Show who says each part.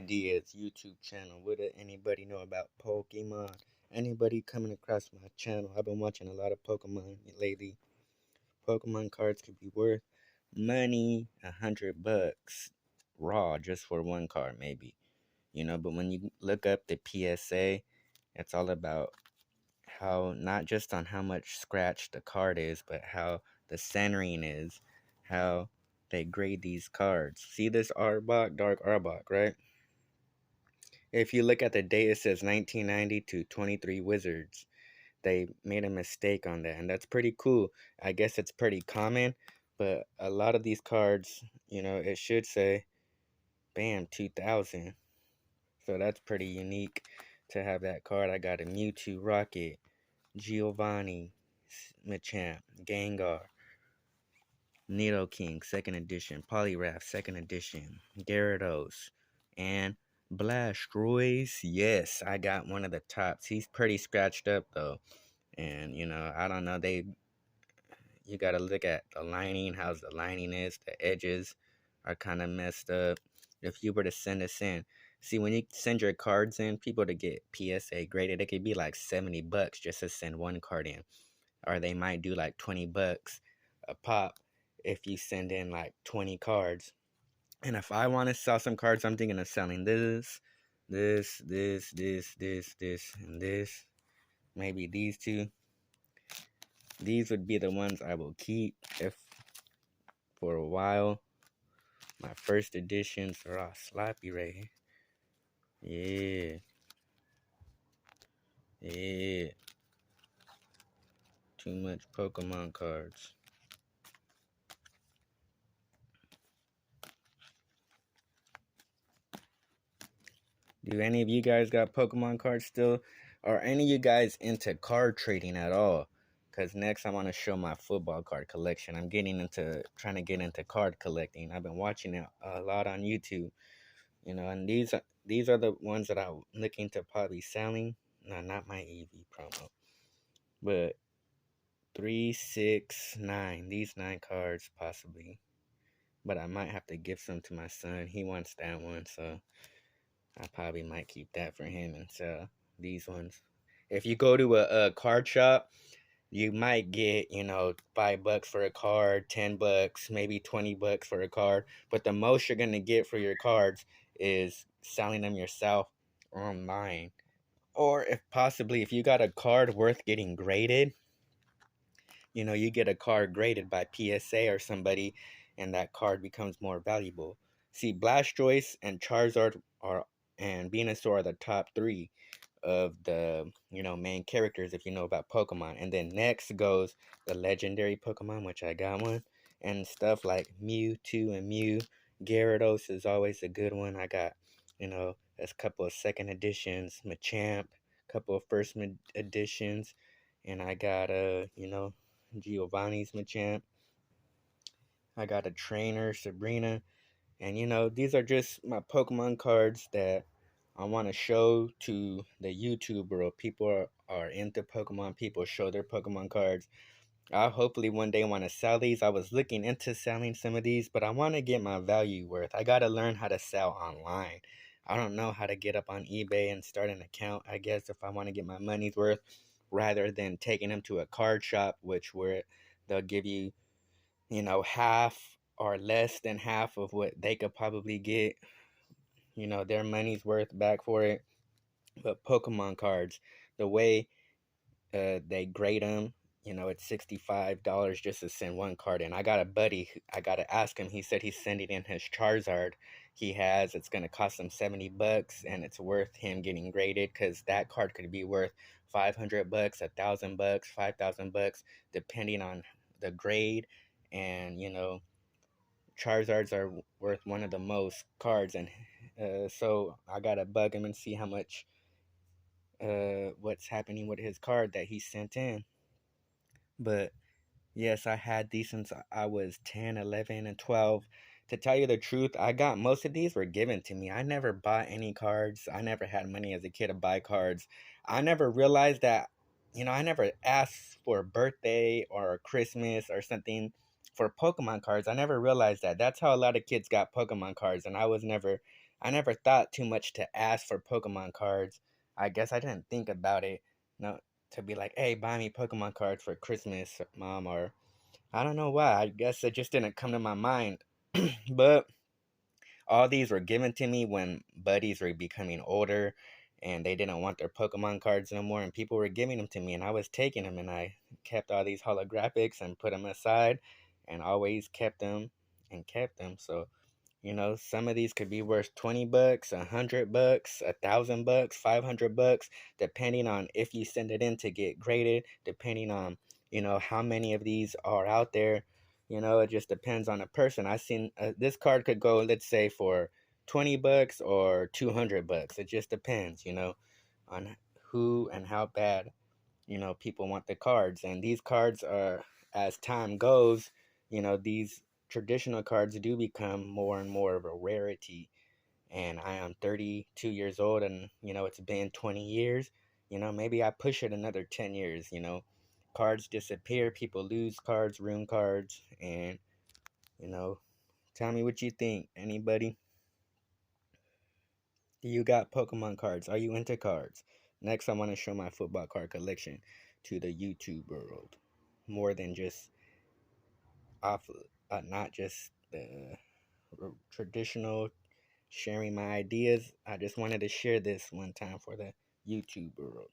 Speaker 1: Ideas YouTube channel. What does anybody know about Pokemon? Anybody coming across my channel? I've been watching a lot of Pokemon lately. Pokemon cards could be worth money, $100 raw just for one card, maybe. But when you look up the PSA, it's all about how not just on how much scratch the card is, but how the centering is, how they grade these cards. See this Arbok, Dark Arbok, right? If you look at the date, it says 1990 to 23 Wizards. They made a mistake on that, and that's pretty cool. I guess it's pretty common, but a lot of these cards, it should say, bam, 2000. So that's pretty unique to have that card. I got a Mewtwo, Rocket, Giovanni, Machamp, Gengar, Nidoking, 2nd edition, Poliwrath, 2nd edition, Gyarados, and Blastoise. Yes, I got one of the tops. He's pretty scratched up though. And I don't know, you gotta look at the lining, how the lining is, the edges are kind of messed up. If you were to send us in, see, when you send your cards in, people to get PSA graded, it could be like $70 just to send one card in, or they might do like $20 a pop if you send in like 20 cards. And if I want to sell some cards, I'm thinking of selling this, and this. Maybe these two. These would be the ones I will keep if for a while. My first editions are all sloppy right here. Yeah. Too much Pokemon cards. Do any of you guys got Pokemon cards still? Are any of you guys into card trading at all? Because next I want to show my football card collection. I'm trying to get into card collecting. I've been watching it a lot on YouTube. And these are the ones that I'm looking to probably selling. No, not my EV promo. But 3, 6, 9. These 9 cards possibly. But I might have to give some to my son. He wants that one, so I probably might keep that for him and sell these ones. If you go to a card shop, you might get, $5 for a card, $10, maybe $20 for a card. But the most you're gonna get for your cards is selling them yourself online. Or if you got a card worth getting graded, you get a card graded by PSA or somebody, and that card becomes more valuable. See, Blastoise and Charizard and Venusaur are the top 3 of the main characters if you know about Pokemon. And then next goes the legendary Pokemon, which I got one, and stuff like Mewtwo and Mew. Gyarados is always a good one. I got a couple of 2nd editions, Machamp, a couple of 1st editions, and I got Giovanni's Machamp. I got a trainer, Sabrina. And these are just my Pokemon cards that I want to show to the YouTube world. People are into Pokemon. People show their Pokemon cards. I hopefully one day want to sell these. I was looking into selling some of these, but I want to get my value worth. I got to learn how to sell online. I don't know how to get up on eBay and start an account, I guess, if I want to get my money's worth, rather than taking them to a card shop, where they'll give you, half or less than half of what they could probably get, their money's worth back for it. But Pokemon cards, the way they grade them, it's $65 just to send one card in. I got a buddy, I got to ask him. He said he's sending in his Charizard. It's going to cost him $70, and it's worth him getting graded because that card could be worth $500, $1,000, $5,000, depending on the grade. And, Charizards are worth one of the most cards, and so I gotta bug him and see how much what's happening with his card that he sent in. But yes, I had these since I was 10, 11, and 12. To tell you the truth, I got most of these were given to me. I never bought any cards. I never had money as a kid to buy cards. I never realized that, I never asked for a birthday or a Christmas or something for Pokemon cards. I never realized that. That's how a lot of kids got Pokemon cards, and I never thought too much to ask for Pokemon cards. I guess I didn't think about it, no, to be like, hey, buy me Pokemon cards for Christmas, mom, or I don't know why. I guess it just didn't come to my mind. But all these were given to me when buddies were becoming older and they didn't want their Pokemon cards no more, and people were giving them to me, and I was taking them, and I kept all these holographics and put them aside and always kept them and kept them. So, some of these could be worth 20 bucks, 100 bucks, 1,000 bucks, 500 bucks, depending on if you send it in to get graded, depending on, how many of these are out there. It just depends on the person. I seen this card could go, let's say, for 20 bucks or 200 bucks. It just depends, on who and how bad, people want the cards. And these cards are, as time goes, these traditional cards do become more and more of a rarity. And I am 32 years old, and it's been 20 years. Maybe I push it another 10 years. Cards disappear, people lose cards, ruin cards, and you know tell me what you think. Anybody? Do you got Pokemon cards? Are you into cards? Next, I want to show my football card collection to the YouTube world, more than just off, not just the traditional sharing my ideas. I just wanted to share this one time for the YouTube world.